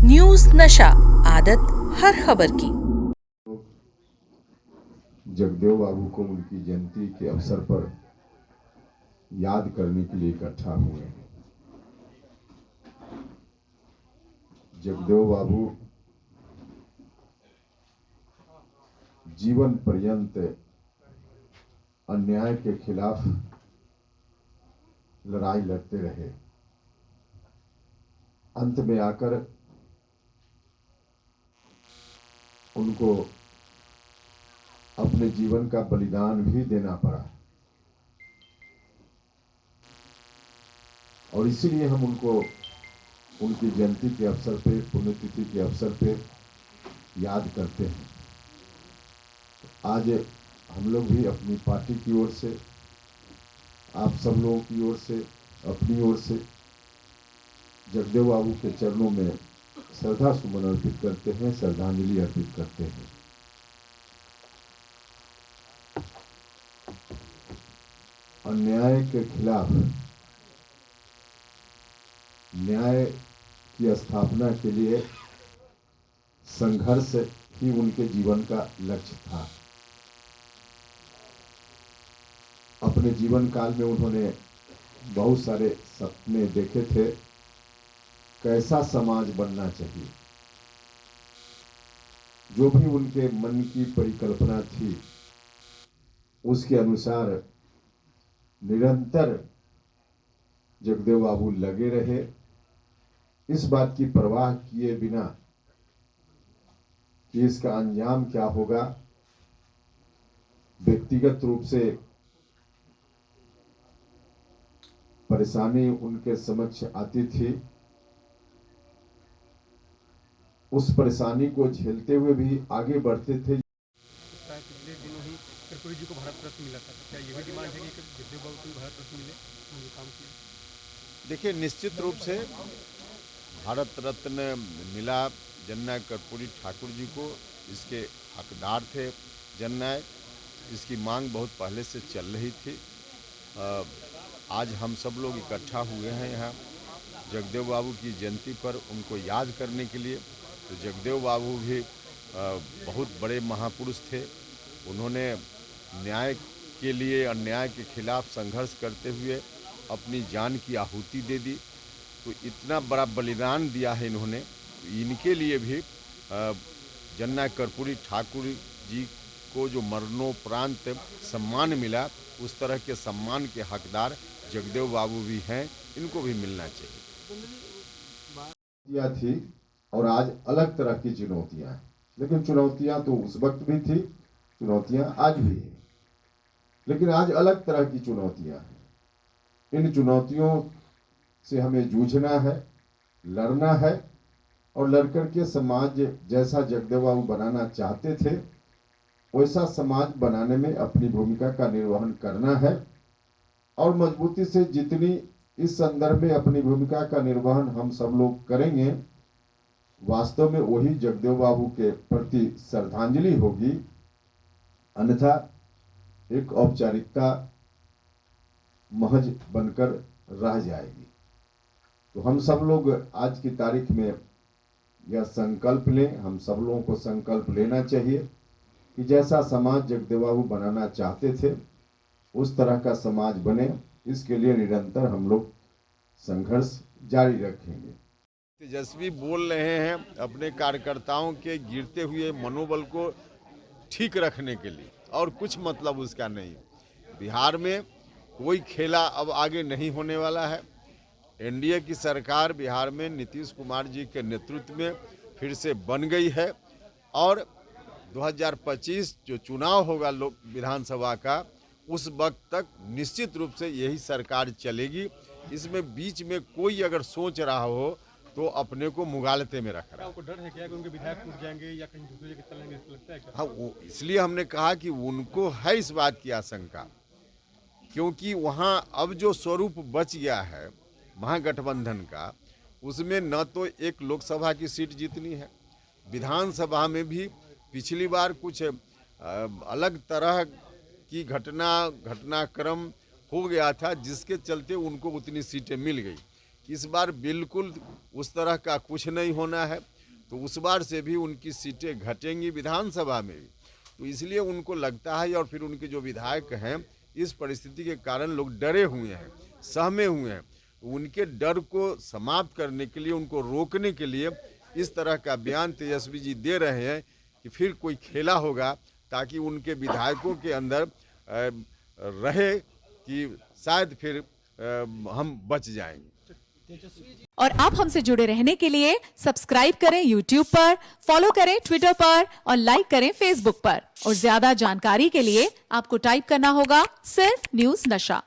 News नशा, आदत हर खबर की। जगदेव बाबू को उनकी जयंती के अवसर पर याद करने के लिए इकट्ठा हुए हैं। जगदेव बाबू जीवन पर्यंत अन्याय के खिलाफ लड़ाई लड़ते रहे। अंत में आकर उनको अपने जीवन का बलिदान भी देना पड़ा और इसीलिए हम उनको उनकी जयंती के अवसर पे, पुण्यतिथि के अवसर पे याद करते हैं। आज हम लोग भी अपनी पार्टी की ओर से, आप सब लोगों की ओर से, अपनी ओर से जगदेव बाबू के चरणों में श्रद्धा सुमन अर्पित करते हैं, श्रद्धांजलि अर्पित करते हैं। अन्याय के खिलाफ न्याय की स्थापना के लिए संघर्ष ही उनके जीवन का लक्ष्य था। अपने जीवन काल में उन्होंने बहुत सारे सपने देखे थे, कैसा समाज बनना चाहिए। जो भी उनके मन की परिकल्पना थी उसके अनुसार निरंतर जगदेव बाबू लगे रहे, इस बात की परवाह किए बिना कि इसका अंजाम क्या होगा। व्यक्तिगत रूप से परेशानी उनके समक्ष आती थी, उस परेशानी को झेलते हुए भी आगे बढ़ते थे। पिछले दिनों ही कर्पूरी जी को भारत रत्न मिला था, क्या यही डिमांड है कि जगदेव बाबू को भारत रत्न मिले, उन्होंने काम किया? देखिए, निश्चित रूप से भारत रत्न मिला जननायक कर्पूरी ठाकुर जी को, इसके हकदार थे जननायक। इसकी मांग बहुत पहले से चल रही थी। आज हम सब लोग इकट्ठा हुए हैं यहाँ जगदेव बाबू की जयंती पर उनको याद करने के लिए। तो जगदेव बाबू भी बहुत बड़े महापुरुष थे। उन्होंने न्याय के लिए अन्याय के खिलाफ संघर्ष करते हुए अपनी जान की आहुति दे दी। तो इतना बड़ा बलिदान दिया है इन्होंने, इनके लिए भी जननायक कर्पूरी ठाकुर जी को जो मरणोपरांत सम्मान मिला, उस तरह के सम्मान के हकदार जगदेव बाबू भी हैं, इनको भी मिलना चाहिए। थी और आज अलग तरह की चुनौतियां हैं, लेकिन चुनौतियां तो उस वक्त भी थी, चुनौतियां आज भी है, लेकिन आज अलग तरह की चुनौतियां हैं। इन चुनौतियों से हमें जूझना है, लड़ना है और लड़कर के समाज जैसा जगदेव बाबू बनाना चाहते थे वैसा समाज बनाने में अपनी भूमिका का निर्वहन करना है और मजबूती से जितनी इस संदर्भ में अपनी भूमिका का निर्वहन हम सब लोग करेंगे, वास्तव में वही जगदेव बाबू के प्रति श्रद्धांजलि होगी, अन्यथा एक औपचारिकता महज बनकर रह जाएगी। तो हम सब लोग आज की तारीख में यह संकल्प लें, हम सब लोगों को संकल्प लेना चाहिए कि जैसा समाज जगदेव बाबू बनाना चाहते थे उस तरह का समाज बने। इसके लिए निरंतर हम लोग संघर्ष जारी रखेंगे। तेजस्वी बोल रहे हैं अपने कार्यकर्ताओं के गिरते हुए मनोबल को ठीक रखने के लिए, और कुछ मतलब उसका नहीं। बिहार में कोई खेला अब आगे नहीं होने वाला है। एनडीए की सरकार बिहार में नीतीश कुमार जी के नेतृत्व में फिर से बन गई है और 2025 जो चुनाव होगा लोक विधानसभा का, उस वक्त तक निश्चित रूप से यही सरकार चलेगी। इसमें बीच में कोई अगर सोच रहा हो तो अपने को मुगालते में रख रहा है। आपको डर है क्या कि उनके विधायक टूट जाएंगे या कहीं दूसरी जगह चलेंगे, ऐसा लगता है क्या? हाँ, वो इसलिए हमने कहा कि उनको है इस बात की आशंका, क्योंकि वहाँ अब जो स्वरूप बच गया है महागठबंधन का, उसमें न तो एक लोकसभा की सीट जीतनी है, विधानसभा में भी पिछली बार कुछ अलग तरह की घटनाक्रम हो गया था, जिसके चलते उनको उतनी सीटें मिल गई। इस बार बिल्कुल उस तरह का कुछ नहीं होना है। तो उस बार से भी उनकी सीटें घटेंगी विधानसभा में भी। तो इसलिए उनको लगता है, और फिर उनके जो विधायक हैं इस परिस्थिति के कारण लोग डरे हुए हैं, सहमे हुए हैं। उनके डर को समाप्त करने के लिए, उनको रोकने के लिए इस तरह का बयान तेजस्वी जी दे रहे हैं कि फिर कोई खेला होगा, ताकि उनके विधायकों के अंदर रहे कि शायद फिर हम बच जाएंगे। और आप हमसे जुड़े रहने के लिए सब्सक्राइब करें YouTube पर, फॉलो करें Twitter पर और लाइक करें Facebook पर। और ज्यादा जानकारी के लिए आपको टाइप करना होगा सिर्फ न्यूज़ नशा।